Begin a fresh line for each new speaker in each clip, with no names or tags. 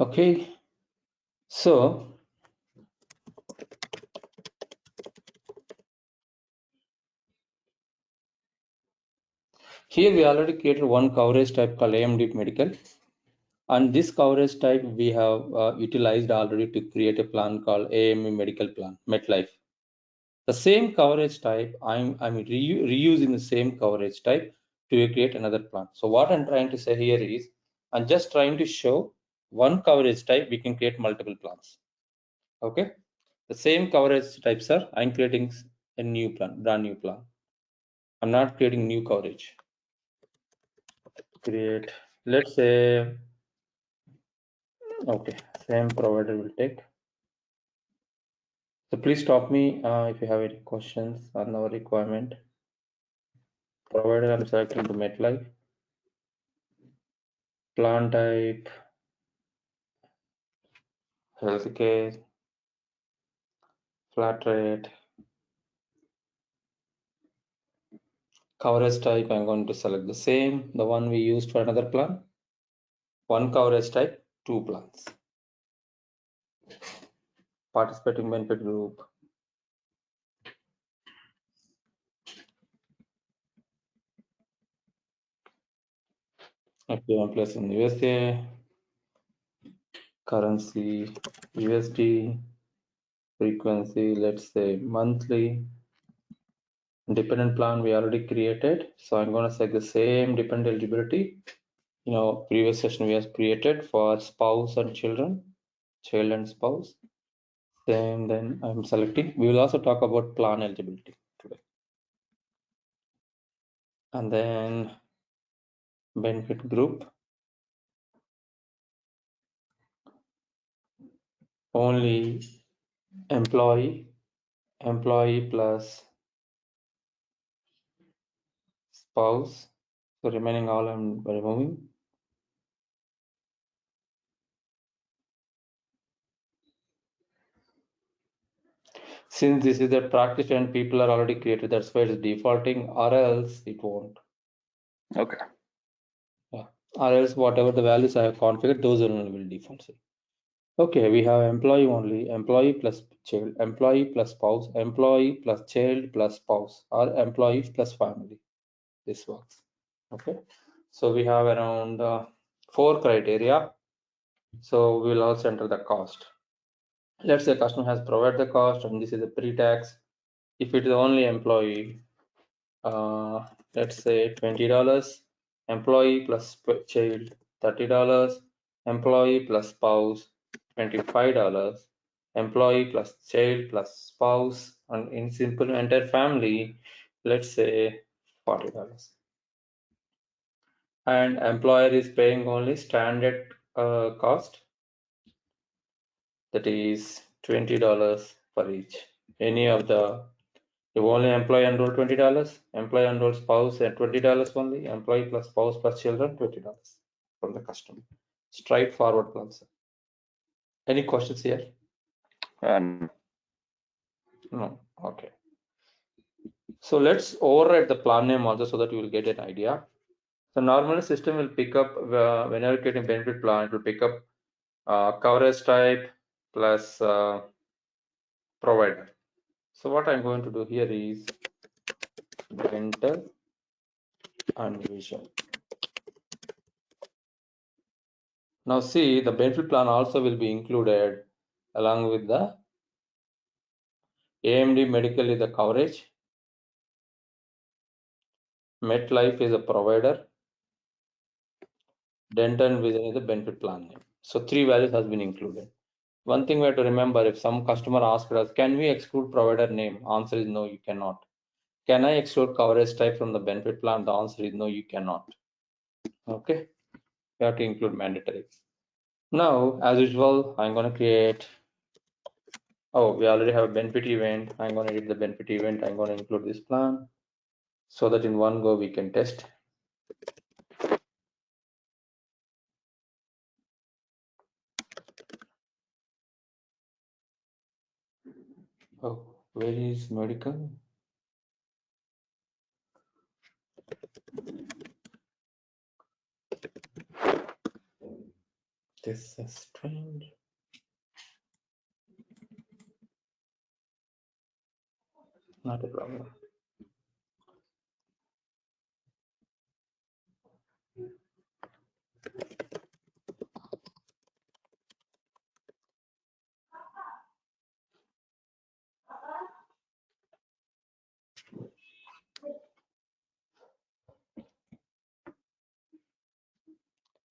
Okay, so here we already created one coverage type called AMD medical, and this coverage type we have utilized already to create a plan called AME medical plan, MetLife. The same coverage type, I'm reusing the same coverage type to create another plan. So what I'm trying to say here is, I'm just trying to show one coverage type, we can create multiple plans. Okay, the same coverage type, sir, I'm creating a new plan, brand new plan. I'm not creating new coverage. Create, let's say, okay, same provider will take. So please stop me if you have any questions on our requirement. Provider, I'm selecting to MetLife. Plan type, healthcare, flat rate. Coverage type, I'm going to select the same, the one we used for another plan. One coverage type, two plans. Participating benefit group. Okay, I'm placing USA. Currency, USD. Frequency, let's say monthly. Dependent plan we already created, so I'm going to select the same dependent eligibility. Previous session we have created for spouse and children, child and spouse. Same, then I'm selecting. We will also talk about plan eligibility today. And then benefit group, only employee plus spouse. So remaining all I'm removing. Since this is the practice and people are already created, that's why it's defaulting, or else it won't.
Okay.
Yeah. Or else whatever the values I have configured, those only will default. Okay, we have employee only, employee plus child, employee plus spouse, employee plus child plus spouse, or employee plus family. This works. Okay. So we have around 4 criteria. So we will also enter the cost. Let's say customer has provided the cost and this is a pre-tax. If it is only employee, let's say $20, employee plus child $30, employee plus spouse $25, employee plus child plus spouse, and in simple entire family, let's say $40. And employer is paying only standard cost, that is $20 for each. Any of the, if only employee enroll $20, employee enroll spouse at $20 only, employee plus spouse plus children $20 from the customer. Straightforward plan, sir. Any questions here?
No.
No. Okay. So let's override the plan name also so that you will get an idea. So normally system will pick up whenever getting benefit plan, it will pick up coverage type plus provider. So what I'm going to do here is dental and vision. Now see, the benefit plan also will be included along with the AMD medical is the coverage, MetLife is a provider, dental and vision is the benefit plan name. So 3 values has been included. One thing we have to remember, if some customer asks us, can we exclude provider name? Answer is no, you cannot. Can I exclude coverage type from the benefit plan? The answer is no, you cannot. Okay, you have to include mandatory. Now, as usual, I'm going to create, oh, we already have a benefit event. I'm going to edit the benefit event. I'm going to include this plan so that in one go we can test. Oh, where is medical? This is strange. Not a problem.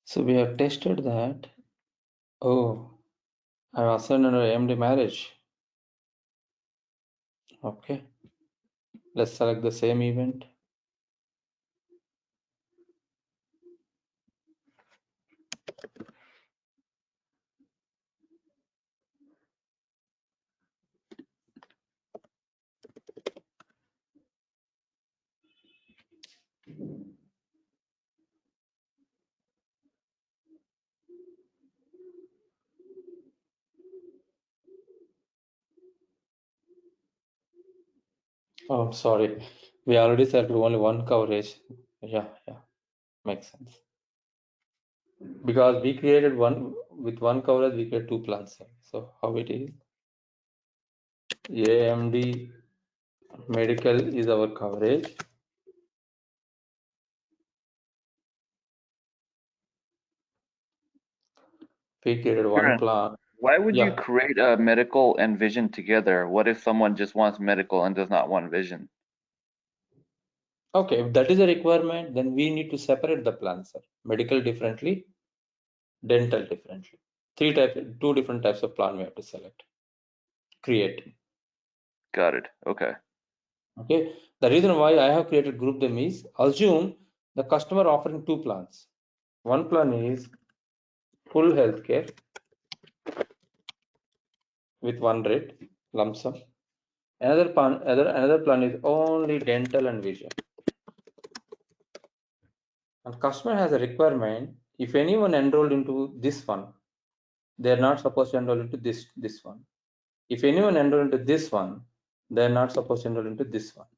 So we have tested that. Oh, I've assigned an AMD marriage. Okay, let's select the same event. Oh, sorry. We already selected only one coverage. Yeah, makes sense. Because we created one with one coverage, we create two plans. So how it is? AMD medical is our coverage. We created one
Karen,
plan.
why would you
Yeah.
create a medical and vision together? What if someone just wants medical and does not want vision?
Okay, if that is a requirement, then we need to separate the plans, sir. Medical differently, dental differently. Two different types of plan we have to select, create.
Got it. Okay.
Okay. The reason why I have created group them is assume the customer offering two plans. One plan is full healthcare with one rate lump sum. Another plan is only dental and vision. And customer has a requirement. If anyone enrolled into this one, they are not supposed to enroll into this one. If anyone enroll into this one, they are not supposed to enroll into this one.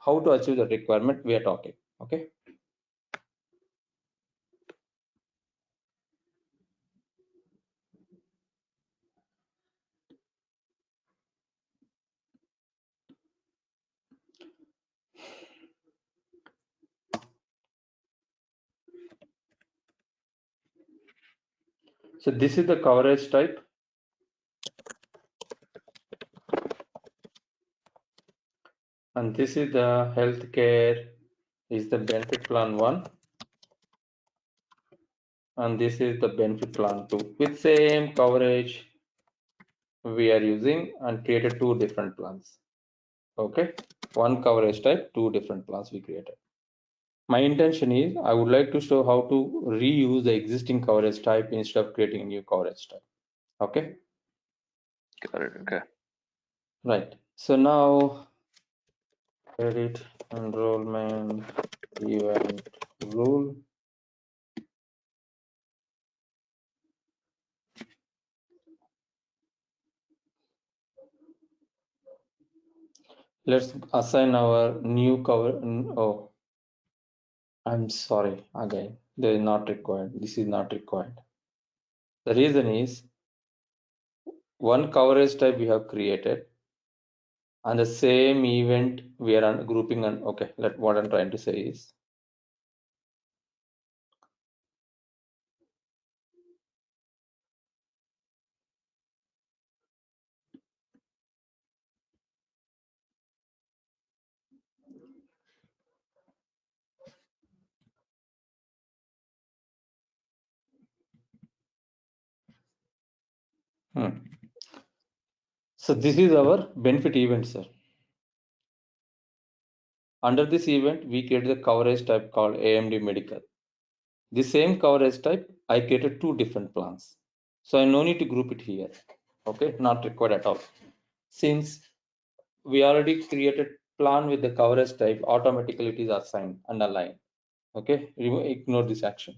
How to achieve the requirement we are talking. Okay. So this is the coverage type, and this is the healthcare is the benefit plan one, and this is the benefit plan two with same coverage we are using and created two different plans. Okay, one coverage type, two different plans we created. My intention is I would like to show how to reuse the existing coverage type instead of creating a new coverage type. Okay,
Got it. Okay.
right. So now edit enrollment event rule. Let's assign our new cover. Oh, I'm sorry again. They is not required. This is not required. The reason is one coverage type we have created and the same event we are grouping on. Okay, what I'm trying to say is hmm. So this is our benefit event, sir. Under this event, we created the coverage type called AMD Medical. The same coverage type, I created two different plans. So I no need to group it here. Okay, not required at all. Since we already created plan with the coverage type, automatically it is assigned and aligned. Okay, ignore this action.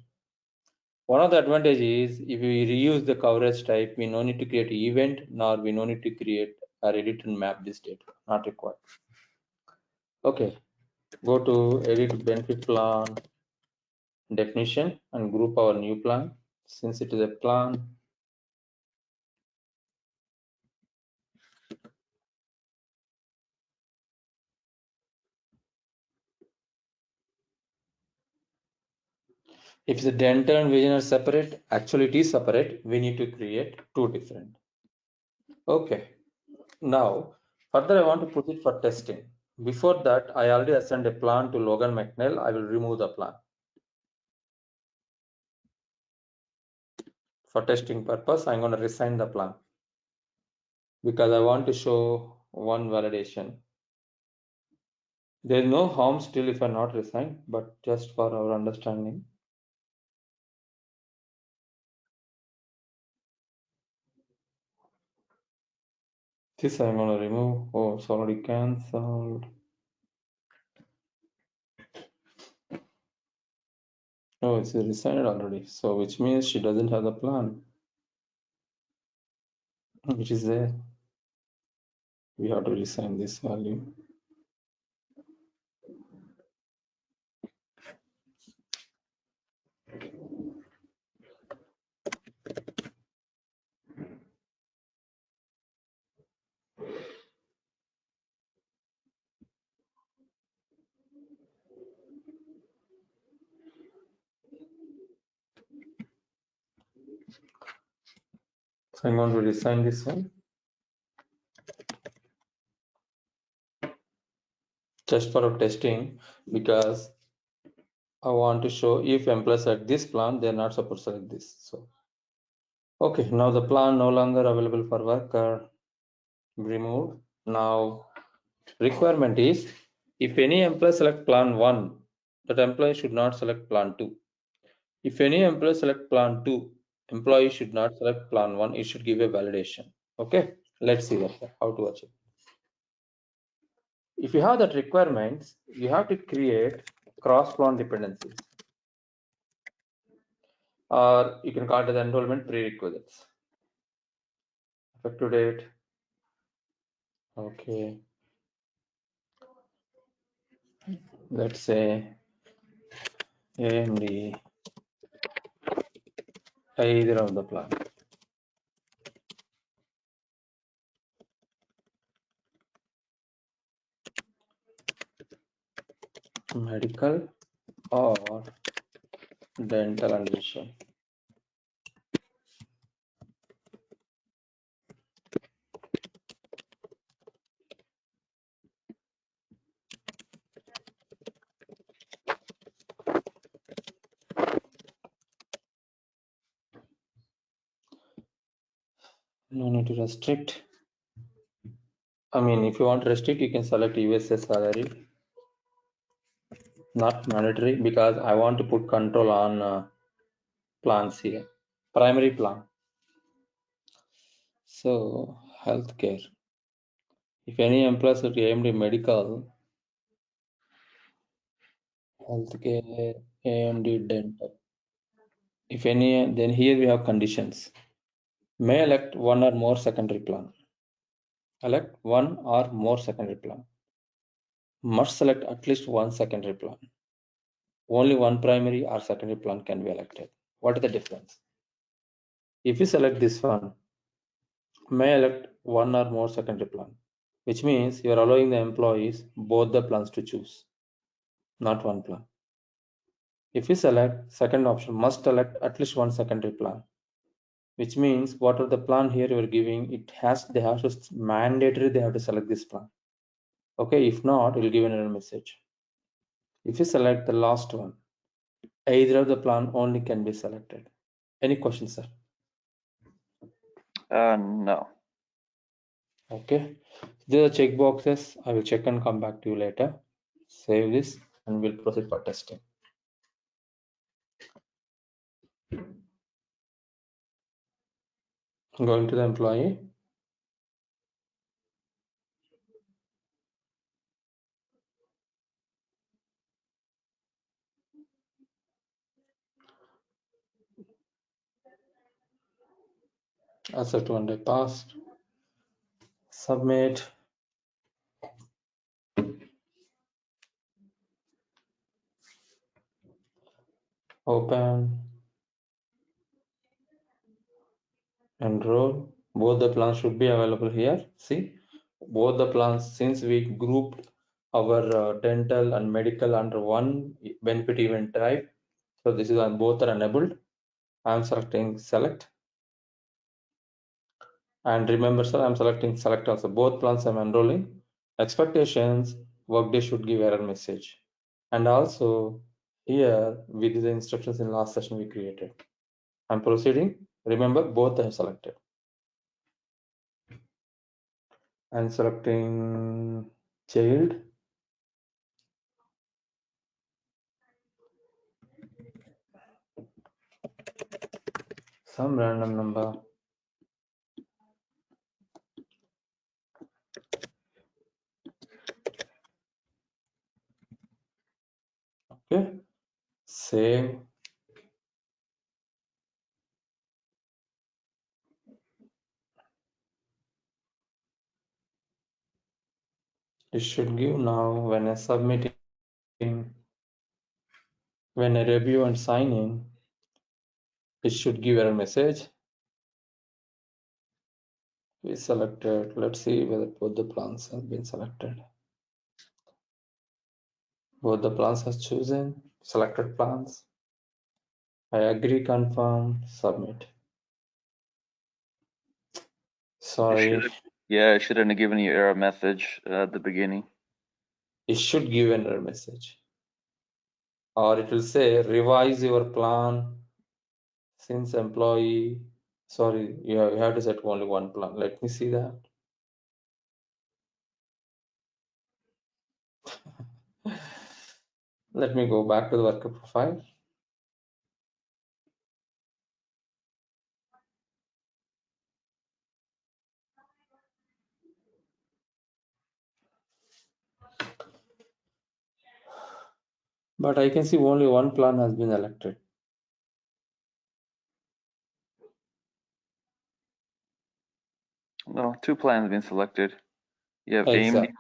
One of the advantages is if we reuse the coverage type, we no need to create an event, nor we no need to create or edit and map this data. Not required. Okay, go to edit benefit plan definition and group our new plan. since it is a plan. If the dental and vision are separate, actually it is separate, we need to create two different. Okay, now further I want to proceed for testing. Before that, I already assigned a plan to Logan McNeil. I will remove the plan. For testing purpose, I'm going to resign the plan because I want to show one validation. There is no harm still if I not resign, but just for our understanding. This I'm going to remove. Oh, it's already cancelled. Oh, it's resigned already. So which means she doesn't have the plan, which is there. We have to resign this value. So I'm going to resign this one. Just for testing, because I want to show if employees select this plan, they're not supposed to select this. So, okay, now the plan no longer available for worker, removed. Now, requirement is if any employee select plan 1, that employee should not select plan 2. If any employee select plan 2, employee should not select plan 1. It should give a validation. Okay, let's see that how to achieve. If you have that requirements, you have to create cross plan dependencies, or you can call it as enrollment prerequisites. Effective date. Okay, let's say AMD either of the plan. Medical or dental and vision. No need to restrict. I mean, if you want to restrict, you can select USA salary. Not mandatory because I want to put control on plans here. Primary plan. So, healthcare. If any employees are AMD medical, healthcare, AMD dental. If any, then here we have conditions. May elect one or more secondary plan. Elect one or more secondary plan. Must select at least one secondary plan. Only one primary or secondary plan can be elected. What is the difference? If you select this one, may elect one or more secondary plan, which means you are allowing the employees both the plans to choose, not one plan. If you select second option, must elect at least one secondary plan, which means whatever the plan here you are giving, they have to mandatory they have to select this plan. Okay, if not, it will give an error message. If you select the last one, either of the plan only can be selected. Any questions, sir?
No.
Okay, there are check boxes. I will check and come back to you later. Save this and we'll proceed for testing. Going to the employee. Asset one day passed. Submit. Open. Enroll. Both the plans should be available here. See, both the plans, since we grouped our dental and medical under one benefit event type, so this is on both are enabled. I'm selecting select, and remember, sir, I'm selecting select also. Both plans I'm enrolling. Expectations, Workday should give error message, and also here with the instructions in last session we created. I'm proceeding. Remember, both I have selected. I'm selecting child, some random number. Okay, save. It should give now when I submitting, when I review and sign in, it should give error message. We selected. Let's see whether both the plans have been selected. Both the plans are chosen. Selected plans. I agree, confirm, submit.
It should
Sorry,
have, yeah, it shouldn't have given you error message at the beginning.
it should give an error message. Or it will say revise your plan since employee. Sorry, you have to set only one plan. Let me see that. Let me go back to the worker profile. But I can see only one plan has been elected.
No, two plans have been selected. You have AMD.
Exactly.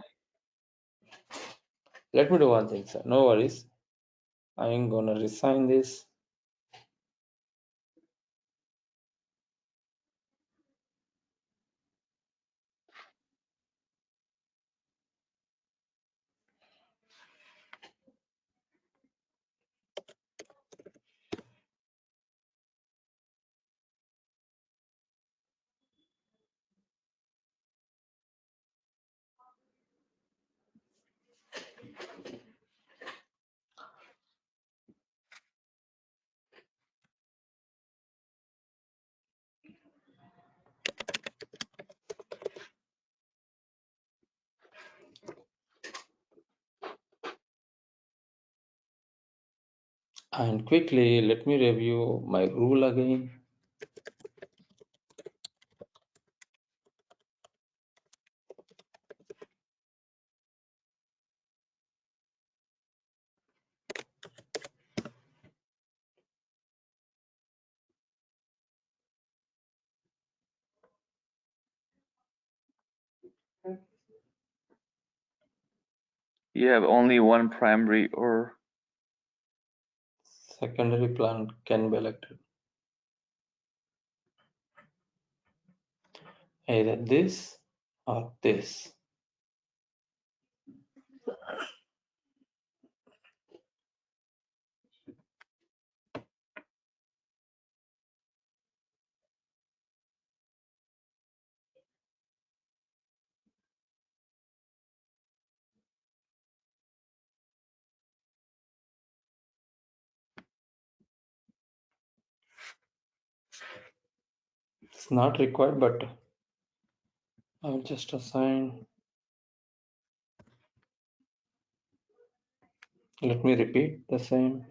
Let me do one thing, sir. No worries. I am gonna resign this. And quickly, let me review my rule again.
You have only one primary or
Secondary plan can be elected. Either this or this. It's not required, but I'll just assign. Let me repeat the same.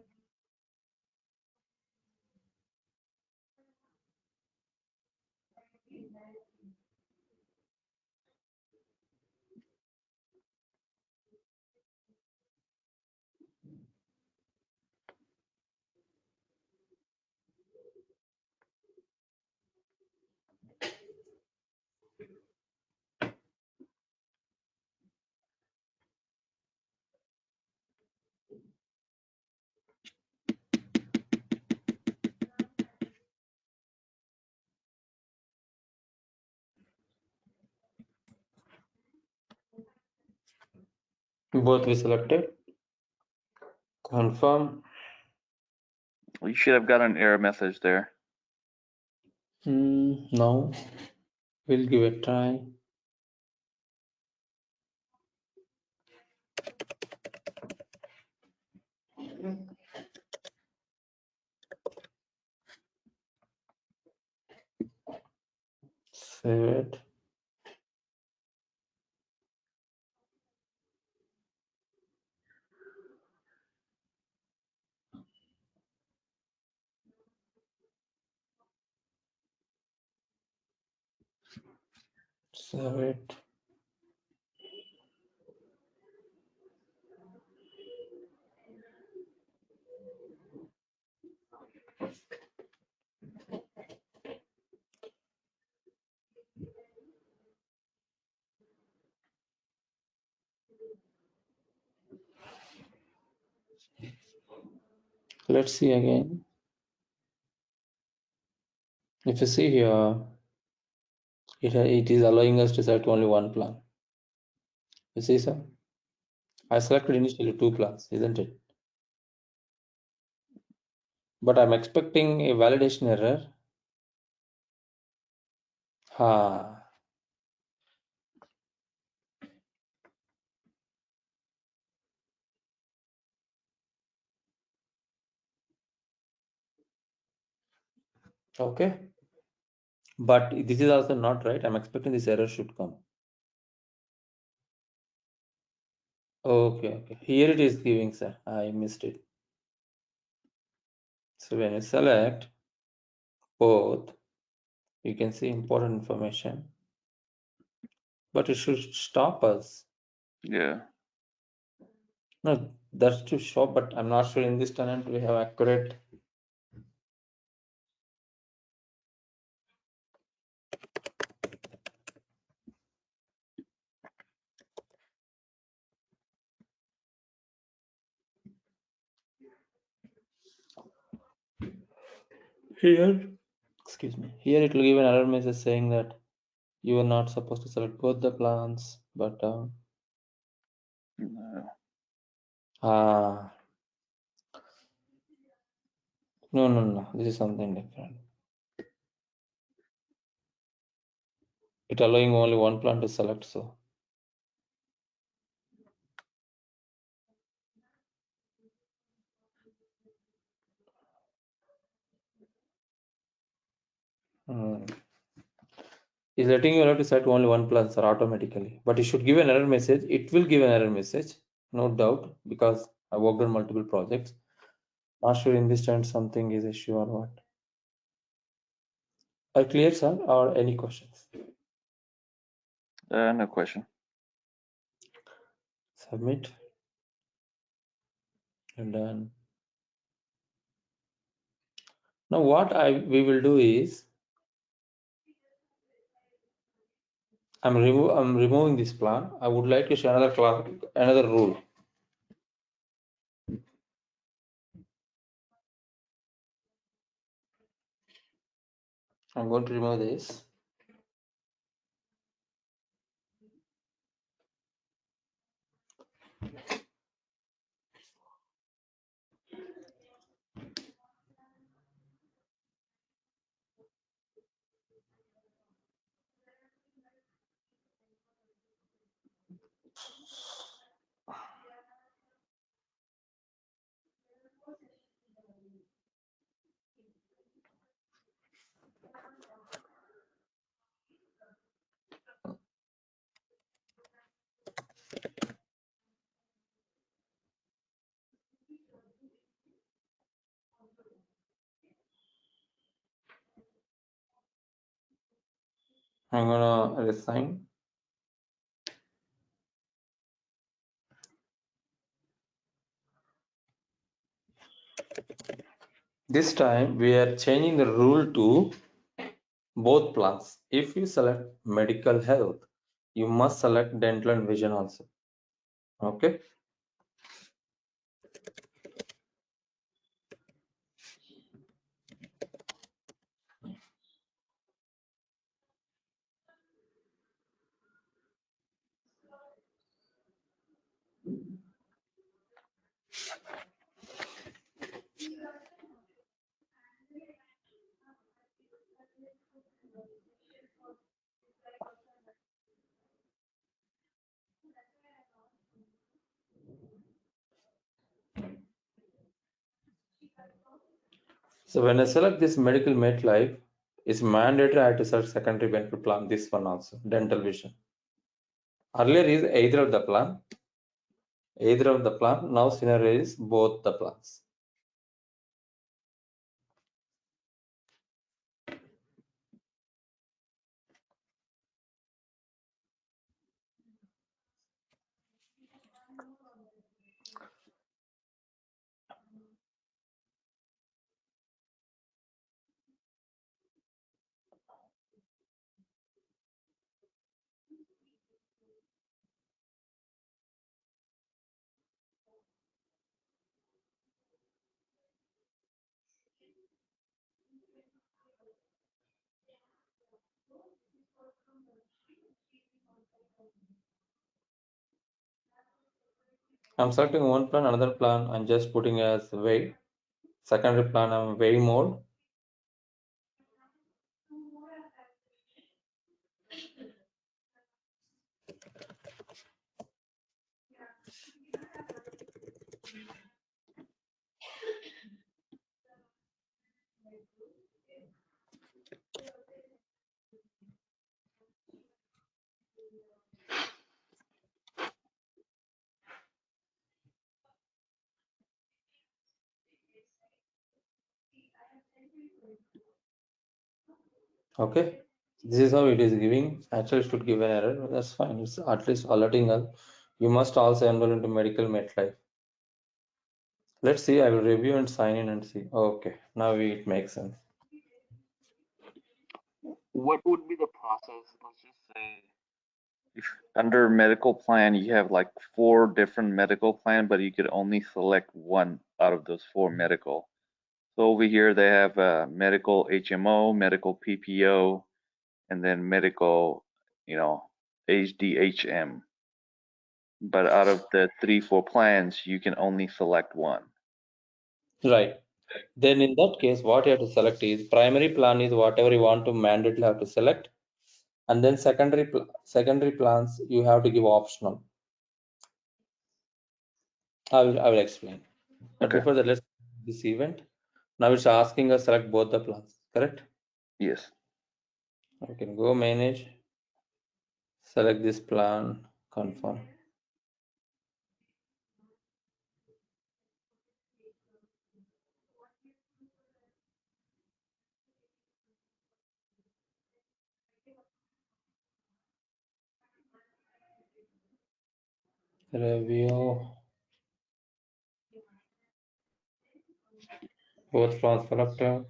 Both we selected. Confirm.
You should have got an error message there.
No. We'll give it a try. Save it. Save it. Let's see again. If you see here, it is allowing us to select only one plan. You see, sir? I selected initially two plans, isn't it? But I'm expecting a validation error. Ha. Okay. But this is also not right. I'm expecting this error should come. Okay. Here it is giving, sir. I missed it. So when you select both, you can see important information. But it should stop us.
Yeah.
No, that's to show, but I'm not sure in this tenant we have accurate. Here, excuse me. Here it will give an error message saying that you are not supposed to select both the plans, but
No.
ah, no. This is something different. It allowing only one plan to select, so hmm. It's letting you allow to select only one plan, sir, automatically. But it should give an error message. It will give an error message, no doubt, because I worked on multiple projects. Not sure in this time something is issue or what. Are clear, sir, or any questions?
No question.
Submit and done. Now what we will do is I'm removing this plan. I would like to show another class, another rule. I'm going to remove this. I'm gonna resign. This time we are changing the rule to both plans. If you select medical health, you must select dental and vision also. Okay. So when I select this medical MetLife, it's mandatory I have to select secondary benefit plan, this one also, dental vision. Earlier is either of the plan, now scenario is both the plans. I'm selecting one plan, another plan, I'm just putting as weight. Secondary plan, I'm way mode. Okay, this is how it is giving. Actually, it should give an error. That's fine. It's at least alerting us. You must also enroll into medical MetLife. Let's see. I will review and sign in and see. Okay, now it makes sense.
What would be the process? Let's just say if under medical plan you have like four different medical plan, but you could only select one out of those four medical. So over here they have medical HMO, medical PPO, and then medical, you know, HDHM. But out of the three, four plans, you can only select one.
Right. Then in that case, what you have to select is primary plan is whatever you want to mandatorily have to select, and then secondary plans you have to give optional. I will explain. But
Okay.
before that, let's this event. Now it's asking us select both the plans. Correct?
Yes.
We can go manage, select this plan, confirm. Review both plans selected.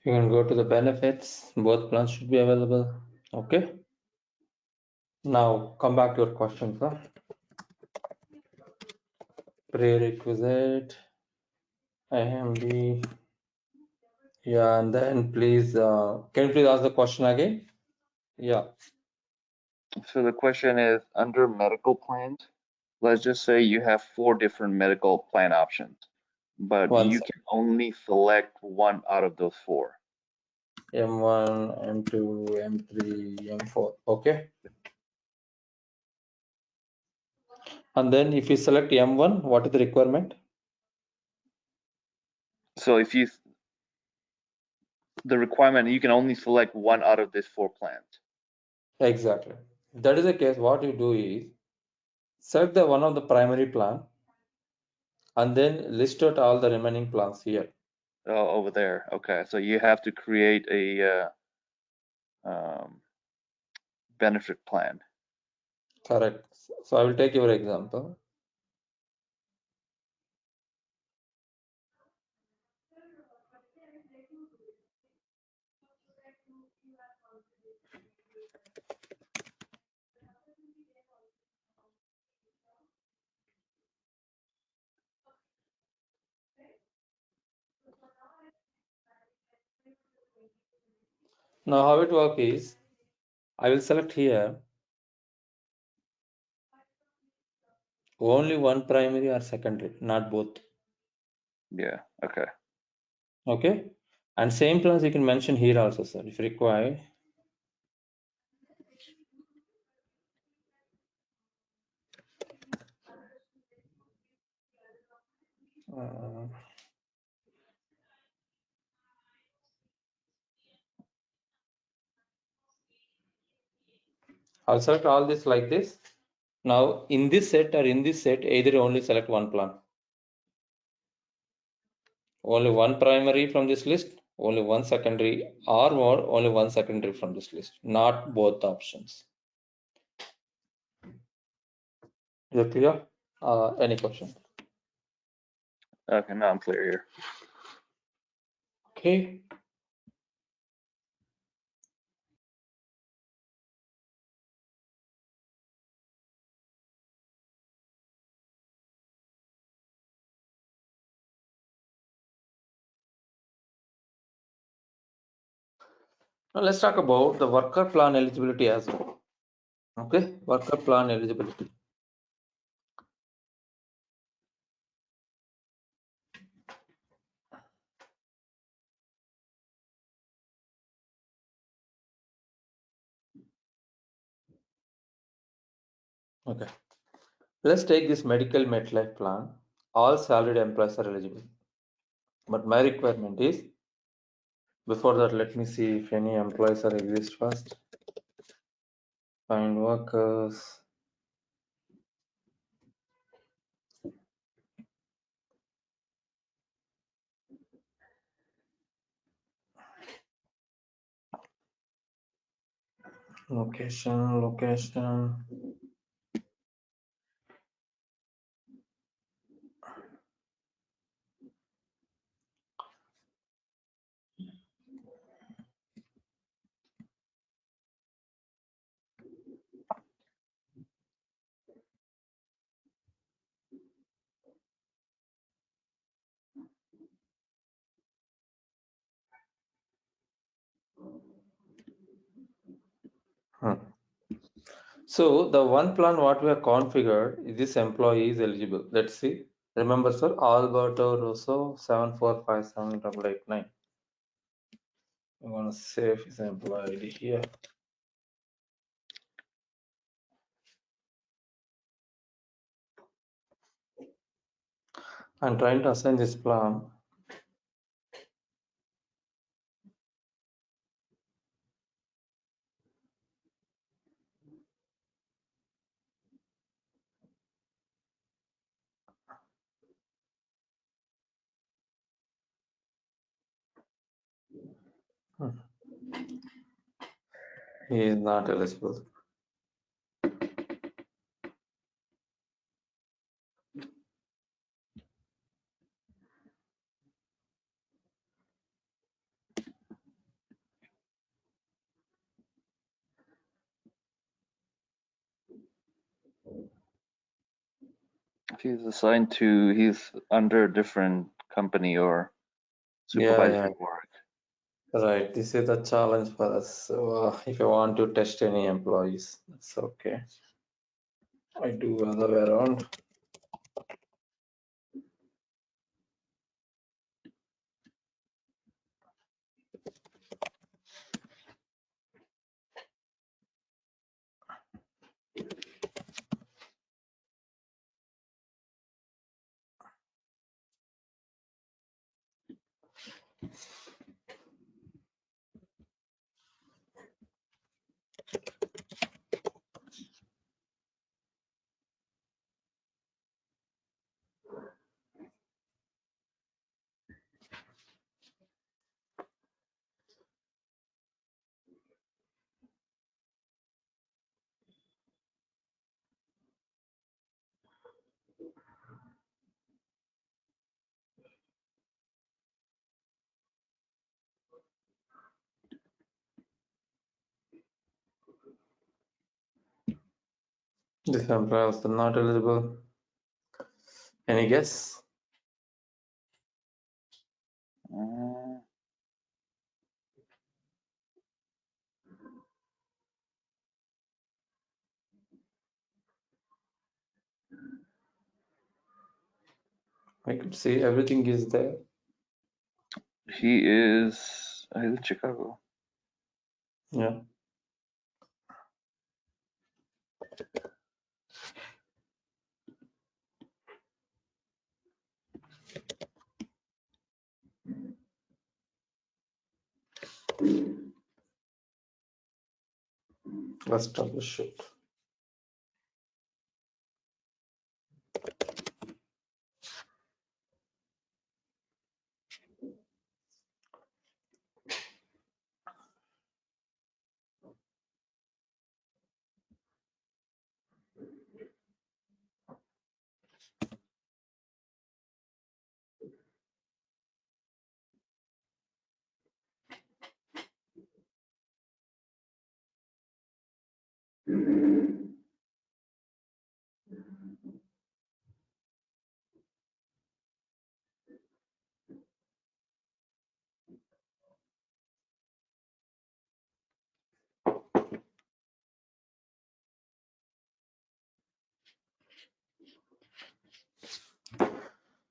You can go to the benefits. Both plans should be available. Okay. Now come back to your questions. Huh? Prerequisite, IMD. Yeah, and then please, can you please ask the question again? Yeah,
So the question is under medical plans, let's just say you have four different medical plan options, but
one
you
sec.
can only select one out of those four.
M1, M2, M3, M4. Okay. And then if you select M1, what is the requirement?
So if you, the requirement, you can only select one out of these four plans.
Exactly. If that is the case, what you do is select the one of the primary plan and then list out all the remaining plans here.
Oh, over there. Okay. So you have to create a benefit plan.
Correct. So I will take your example. Now how it works is I will select here Only one primary or secondary, not both.
Yeah. Okay.
Okay. And same plans you can mention here also, sir, if required. Uh, I'll select all this like this. Now in this set or in this set, either only select one plan. Only one primary from this list, only one secondary, or more, only one secondary from this list, not both options. Is it clear? Any question?
Okay. Now I'm clear here.
Okay. Now let's talk about the worker plan eligibility as well. Okay, worker plan eligibility. Okay, let's take this medical MetLife plan. All salaried employees are eligible, but my requirement is, before that, let me see if any employees are exist first. Find workers. Location. Hmm. So the one plan what we have configured is this employee is eligible. Let's see. Remember, sir, Alberto Rosso 7457889. I'm gonna save his employee ID here. I'm trying to assign this plan. Hmm. He is not eligible.
If he's under a different company or
Yeah.
supervisory work.
Right. This is the challenge for us. So if I want to test any employees, that's okay. I do other way around. This employee is not eligible. Any guess?
Uh,
I could see everything is there.
He is. He's in Chicago.
Yeah. Let's troubleshoot.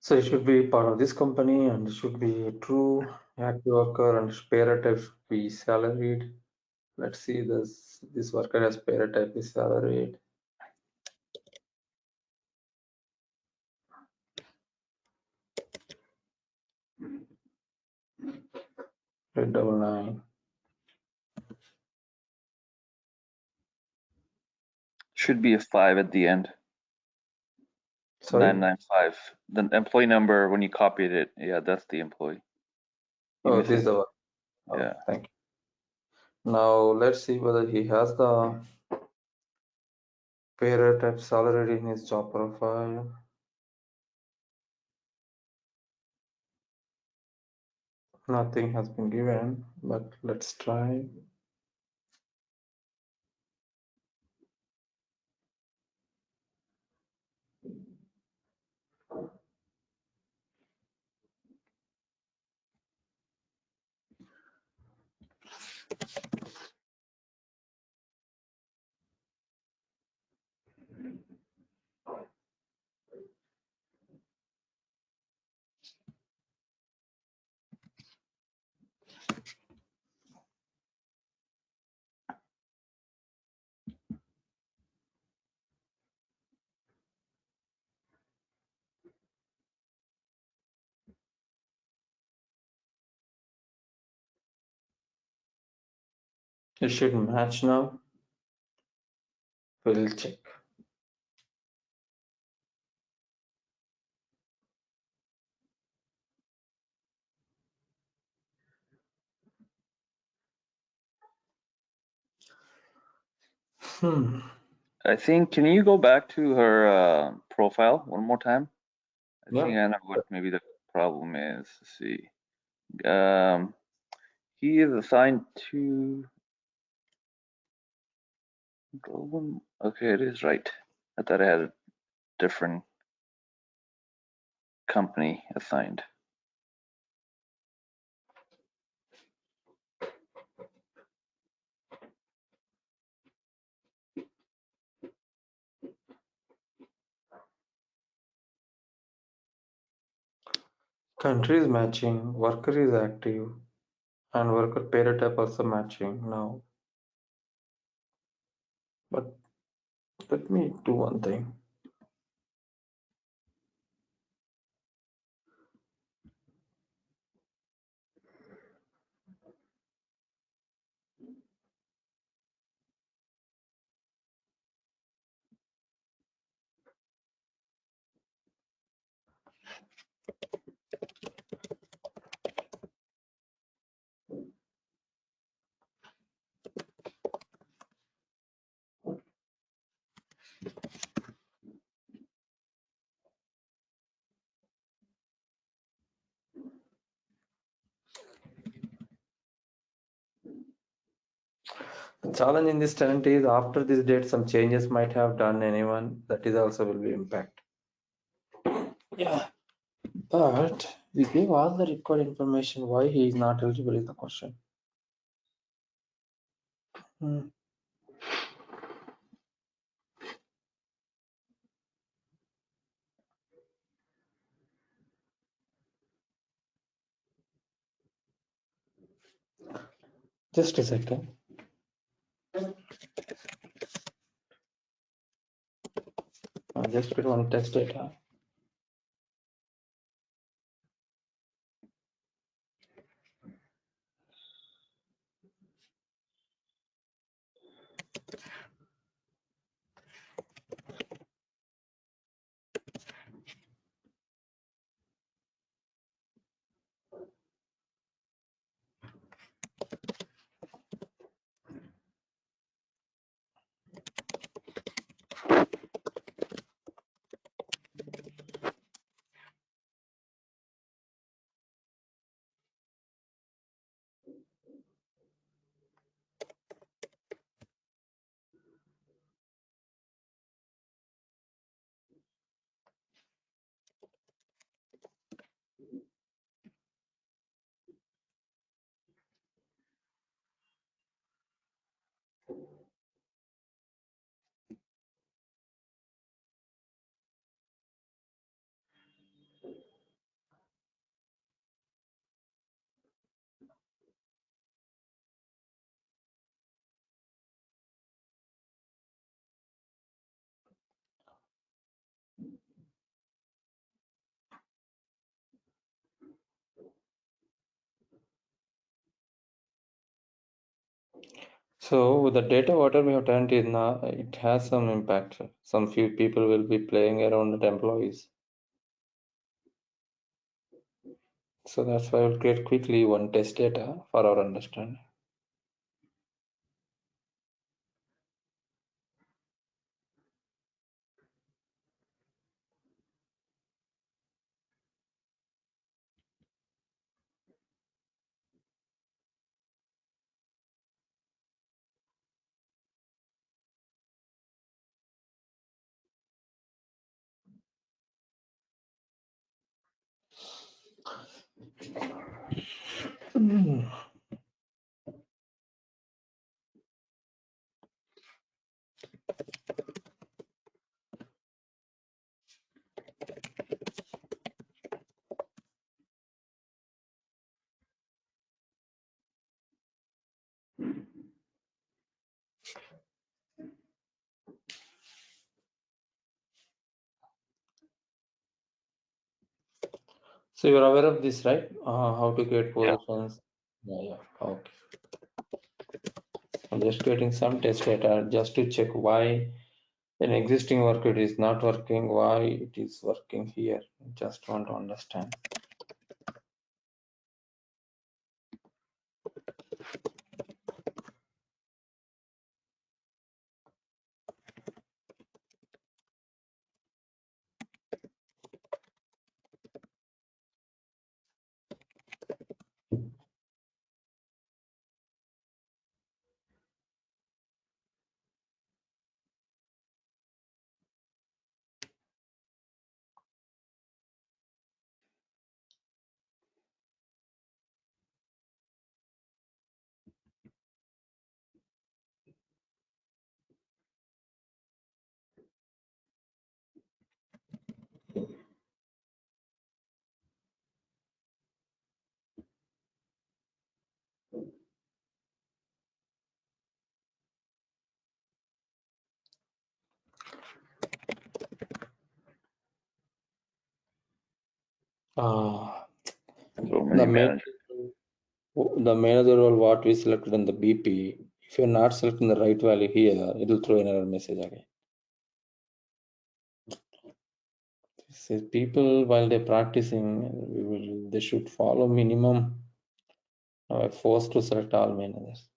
So it should be part of this company and it should be true active worker and payroll type should be salaried. Let's see this worker has payroll type is salaried. 899.
Should be a 5 at the end.
Sorry.
995. The employee number when you copied it. Yeah, that's the employee. You
Oh,
miss
this
it.
is the one. Oh,
Yeah.
thank you. Now let's see whether he has the payroll type salaried in his job profile. Nothing has been given, but let's try. It should match now. We'll check. Hmm.
I think, can you go back to her profile one more time? I
Yeah.
think I know what maybe the problem is. Let's see. Um, he is assigned to global. Okay, it is right. I thought I had a different company assigned.
Country is matching. Worker is active. And worker payroll type also matching now. But let me do one thing. The challenge in this tenant is after this date, some changes might have done anyone. That is also will be impact. Yeah, but we gave all the required information. Why he is not eligible is the question. Hmm. Just a second. I just put one test data. So the data whatever we have turned in, it has some impact. Some few people will be playing around with employees. So that's why we'll create quickly one test data for our understanding. So you're aware of this, right? How to create
Yeah.
positions. Yeah, yeah. Okay. I'm just creating some test data just to check why an existing worker is not working, why it is working here. Just want to understand. Uh,
So
the
many
main
managers.
the manager role what we selected in the BP, if you're not selecting the right value here, it will throw an error message again. Says people while they're practicing, they should follow minimum. Now I'm forced to select all managers.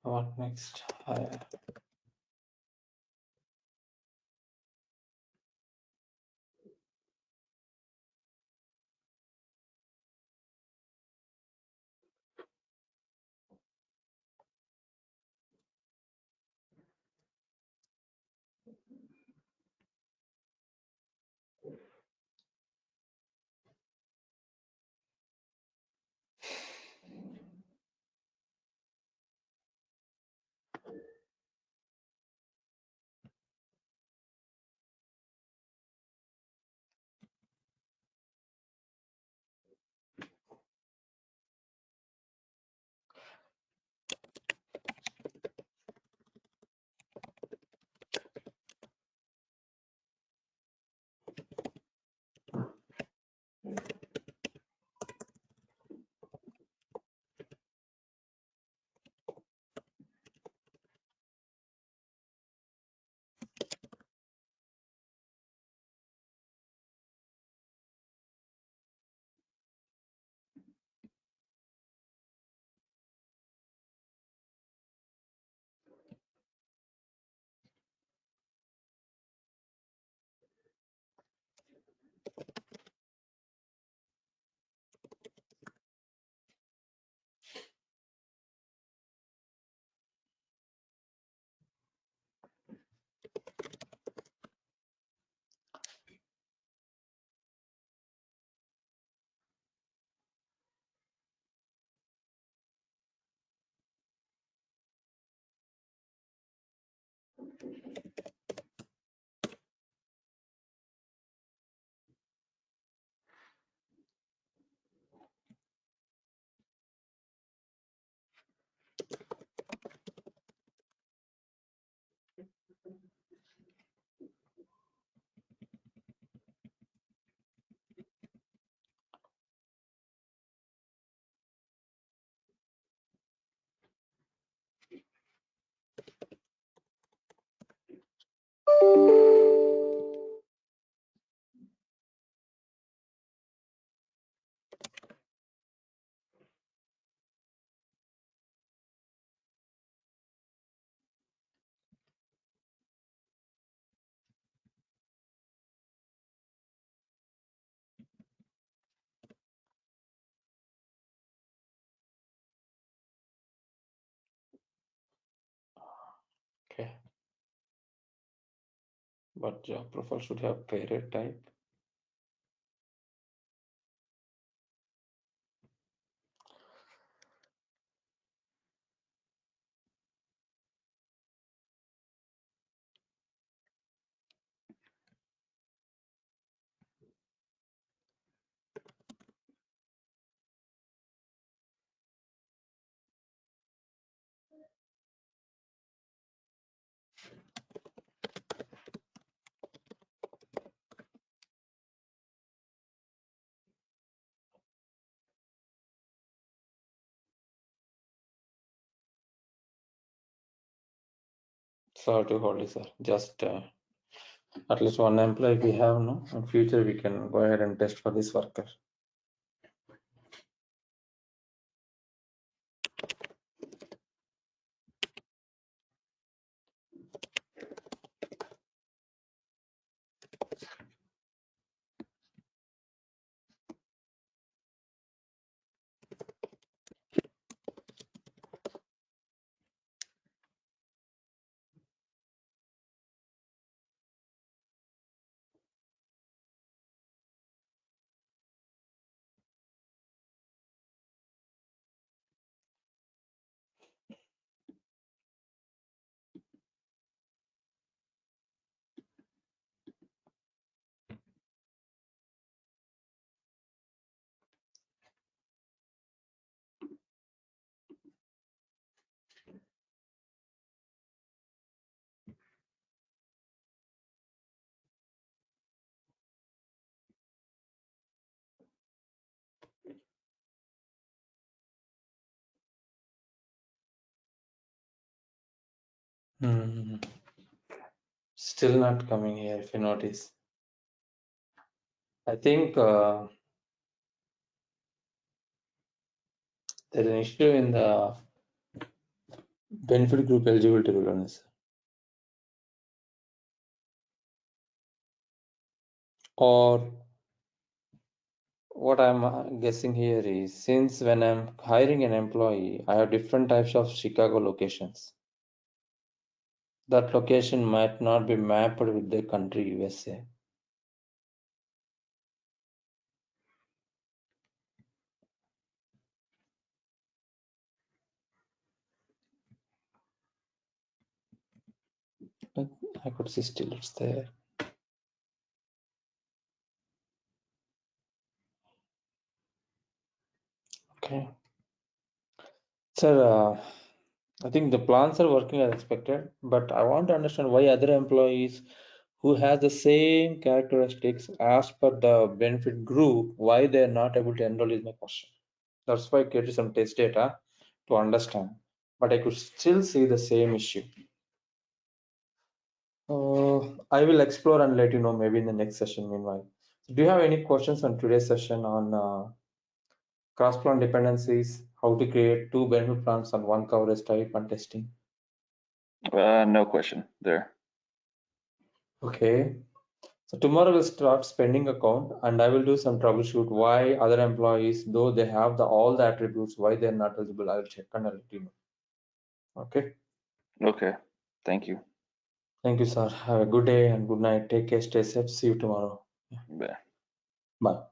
What next? Okay, but job profile should have pay rate type. Sorry to hold you, sir. Just at least one employee we have, no? In future, we can go ahead and test for this worker. Hmm. Still not coming here, if you notice. I think there's an issue in the benefit group eligibility rule on this. Or what I'm guessing here is, since when I'm hiring an employee, I have different types of Chicago locations. That location might not be mapped with the country USA. But I could see still it's there. Okay. Sir, I think the plans are working as expected, but I want to understand why other employees who have the same characteristics as per the benefit group, why they are not able to enroll is my question. That's why I created some test data to understand, but I could still see the same issue. I will explore and let you know maybe in the next session meanwhile. Do you have any questions on today's session on cross-plan dependencies, how to create two benefit plans on one coverage type and testing?
No question there.
Okay. So tomorrow we'll start spending account and I will do some troubleshoot why other employees, though they have the all the attributes, why they're not eligible. I'll check and I'll let you know. Okay.
Okay. Thank you.
Thank you, sir. Have a good day and good night. Take care, stay safe. See you tomorrow.
Bye.
Bye.